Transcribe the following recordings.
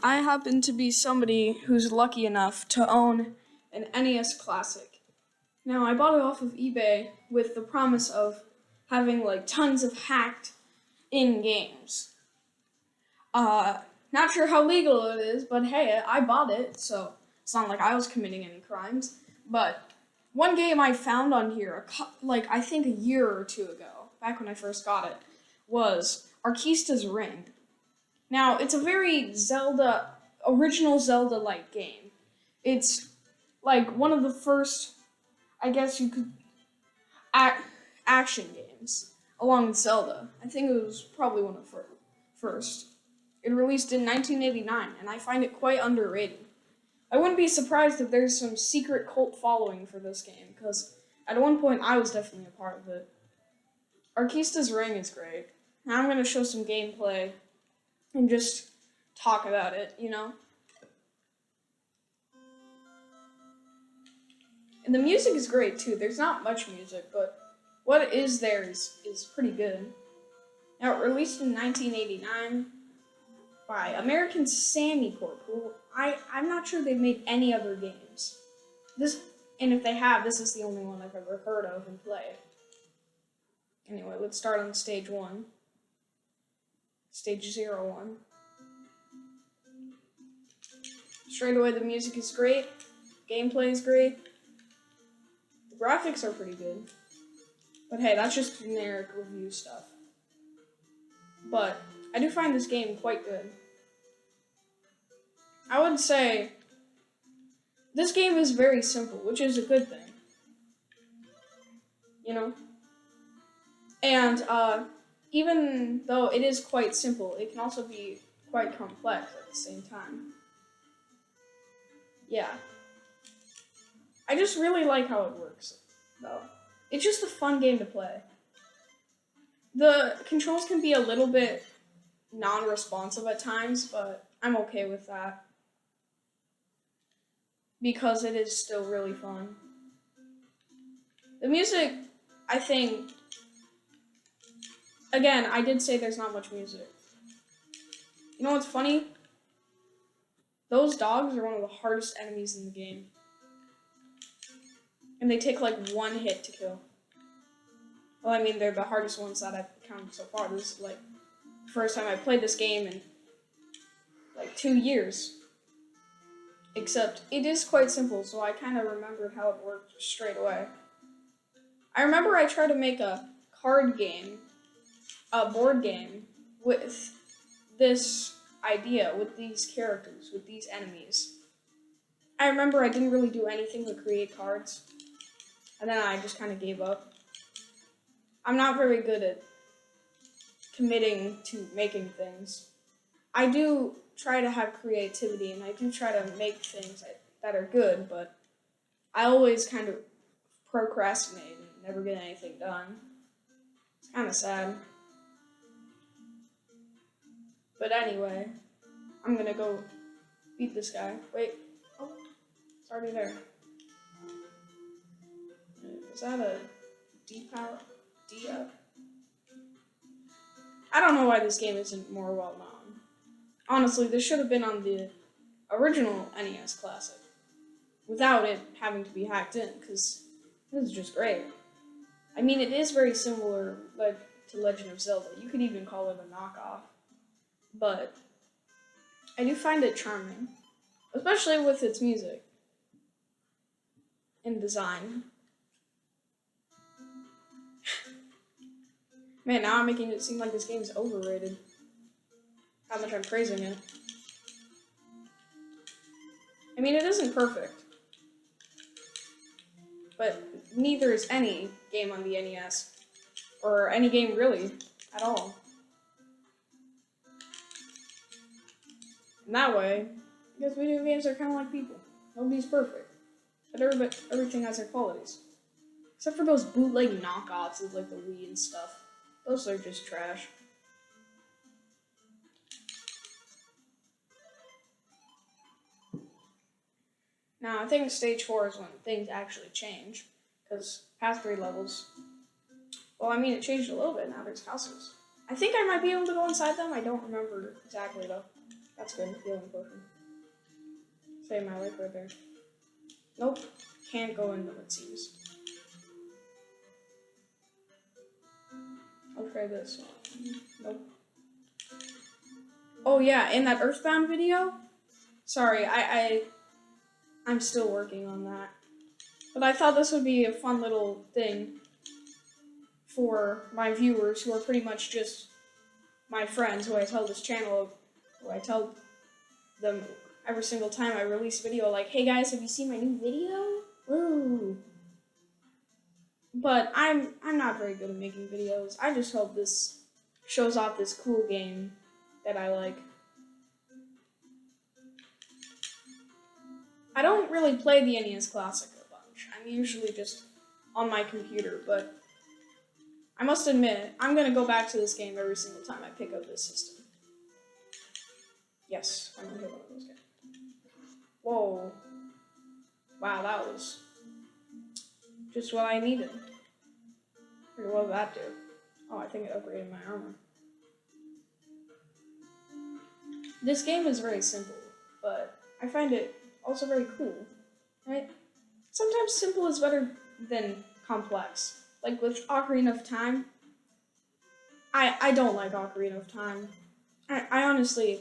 I happen to be somebody who's lucky enough to own an NES Classic. Now, I bought it off of eBay with the promise of having like tons of hacked in games. Not sure how legal it is, but hey, I bought it, so it's not like I was committing any crimes. But one game I found on here, like I think a year or two ago, back when I first got it, was Arkista's Ring. Now, it's a very original Zelda-like game. It's like one of the first, I guess you could, action games, along with Zelda. I think it was probably one of the first. It released in 1989, and I find it quite underrated. I wouldn't be surprised if there's some secret cult following for this game, because at one point I was definitely a part of it. Arkista's Ring is great. Now I'm going to show some gameplay and just talk about it. And the music is great too. There's not much music, but what is there is pretty good. Now, it released in 1989 by American Sammy Corp, who I'm not sure they've made any other games. And if they have, this is the only one I've ever heard of and played. Anyway, let's start on stage 1. Stage 01. Straight away, the music is great. Gameplay is great. The graphics are pretty good. But hey, that's just generic review stuff. But I do find this game quite good. I would say this game is very simple, which is a good thing. And even though it is quite simple, it can also be quite complex at the same time. Yeah. I just really like how it works, though. It's just a fun game to play. The controls can be a little bit non-responsive at times, but I'm okay with that, because it is still really fun. The music, I think, again, I did say there's not much music. You know what's funny? Those dogs are one of the hardest enemies in the game. And they take like one hit to kill. Well, I mean, they're the hardest ones that I've encountered so far. This is like the first time I played this game in like 2 years. Except it is quite simple, so I kind of remembered how it worked straight away. I remember I tried to make a card game, a board game, with this idea, with these characters, with these enemies. I remember I didn't really do anything to create cards, and then I just kind of gave up. I'm not very good at committing to making things. I do try to have creativity, and I do try to make things that are good, but I always kind of procrastinate and never get anything done. It's kind of sad. But anyway, I'm gonna go beat this guy. Wait. Oh, it's already there. Is that a D power? D up? I don't know why this game isn't more well known. Honestly, this should have been on the original NES Classic, without it having to be hacked in, because this is just great. I mean, it is very similar to Legend of Zelda. You could even call it a knockoff. But I do find it charming, especially with its music and design. Man, now I'm making it seem like this game is overrated. How much I'm praising it. I mean, it isn't perfect. But neither is any game on the NES. Or any game really, at all. In that way, I guess video games are kind of like people. Nobody's perfect. But everything has their qualities. Except for those bootleg knockoffs of like the Wii and stuff. Those are just trash. Now, I think stage 4 is when things actually change. Because past 3 levels, well, I mean, it changed a little bit. Now there's houses. I think I might be able to go inside them. I don't remember exactly, though. That's good. Healing potion. Save my life right there. Nope. Can't go in them, it seems. I'll try this. Nope. Oh yeah, in that Earthbound video? Sorry, I'm still working on that. But I thought this would be a fun little thing for my viewers who are pretty much just my friends who I tell this channel, who I tell them every single time I release a video, like, hey guys, have you seen my new video? Woo! But I'm not very good at making videos. I just hope this shows off this cool game that I like. I don't really play the NES Classic a bunch. I'm usually just on my computer, but I must admit, I'm gonna go back to this game every single time I pick up this system. Yes, I'm gonna hit one of those guys. Whoa. Wow, that was just what I needed. What did that do? Oh, I think it upgraded my armor. This game is very simple, but I find it also very cool, right? Sometimes simple is better than complex. Like with Ocarina of Time, I don't like Ocarina of Time. I honestly,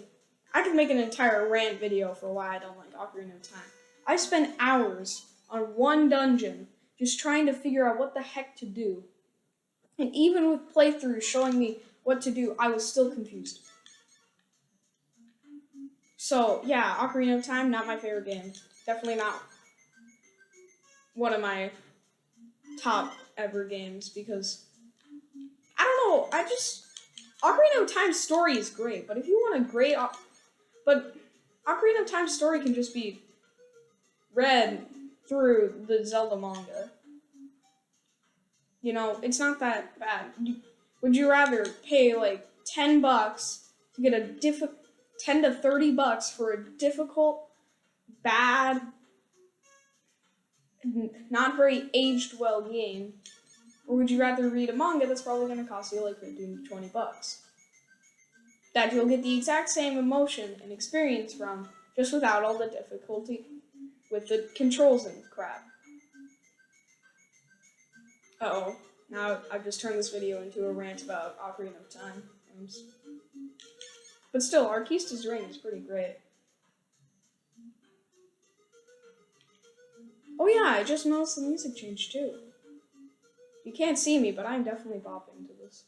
I could make an entire rant video for why I don't like Ocarina of Time. I spent hours on one dungeon just trying to figure out what the heck to do. And even with playthroughs showing me what to do, I was still confused. So, yeah, Ocarina of Time, not my favorite game. Definitely not one of my top ever games because, I don't know, Ocarina of Time's story is great, but if you want a great, but Ocarina of Time's story can just be read through the Zelda manga. You know, it's not that bad. Would you rather pay like $10 to get a $10 to $30 for a difficult, bad, not very aged well game, or would you rather read a manga that's probably going to cost you like $15 to $20? That you'll get the exact same emotion and experience from, just without all the difficulty with the controls and crap. Uh-oh. Now I've just turned this video into a rant about Ocarina of Time. But still, Arkista's ring is pretty great. Oh yeah, I just noticed the music changed too. You can't see me, but I'm definitely bopping to this.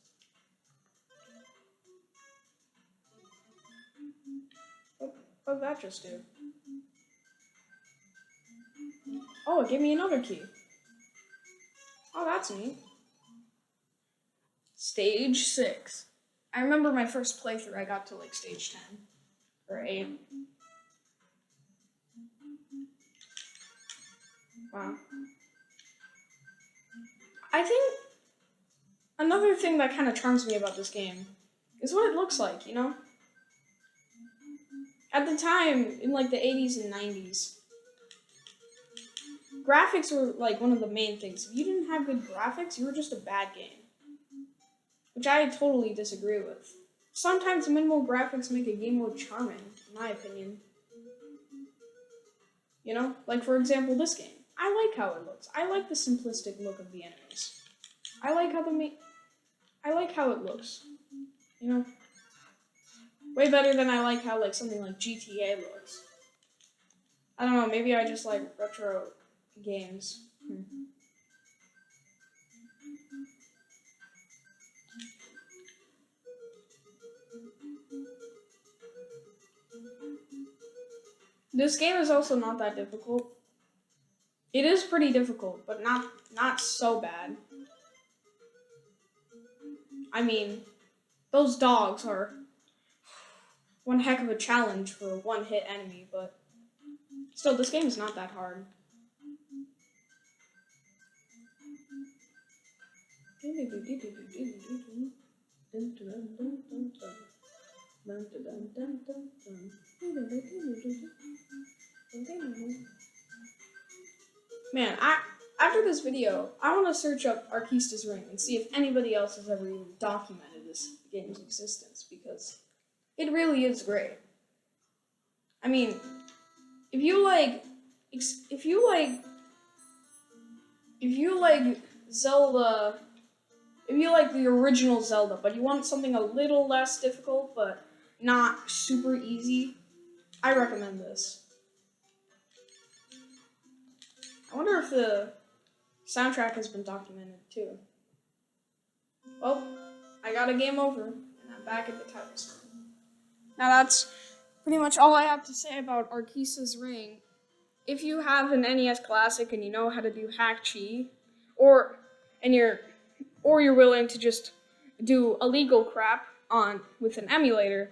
What did that just do? Oh, it gave me another key. Oh, that's neat. Stage 6. I remember my first playthrough, I got to like stage 10. Or 8. Wow. I think another thing that kind of charms me about this game is what it looks like, you know? At the time, in like the 80s and 90s, graphics were like one of the main things. If you didn't have good graphics, you were just a bad game. Which I totally disagree with. Sometimes minimal graphics make a game more charming, in my opinion. You know? Like, for example, this game. I like how it looks. I like the simplistic look of the enemies. I like how it looks. You know? Way better than I like how, like, something like GTA looks. I don't know, maybe I just like retro games. This game is also not that difficult. It is pretty difficult, but not so bad. I mean, those dogs are one heck of a challenge for a one-hit enemy, but still, this game is not that hard. Man, after this video, I want to search up Arkista's ring and see if anybody else has ever even documented this game's existence, because it really is great. I mean, if you like, if you like, if you like Zelda, if you like the original Zelda, but you want something a little less difficult, but not super easy, I recommend this. I wonder if the soundtrack has been documented too. Well, I got a game over, and I'm back at the title screen. Now that's pretty much all I have to say about Arkista's Ring. If you have an NES Classic and you know how to do hack chi, or and you're willing to just do illegal crap on with an emulator,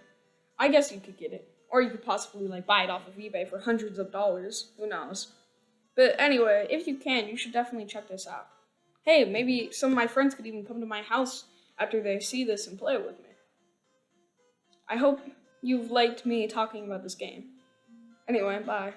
I guess you could get it. Or you could possibly like buy it off of eBay for hundreds of dollars. Who knows? But anyway, if you can, you should definitely check this out. Hey, maybe some of my friends could even come to my house after they see this and play it with me. I hope you've liked me talking about this game. Anyway, bye.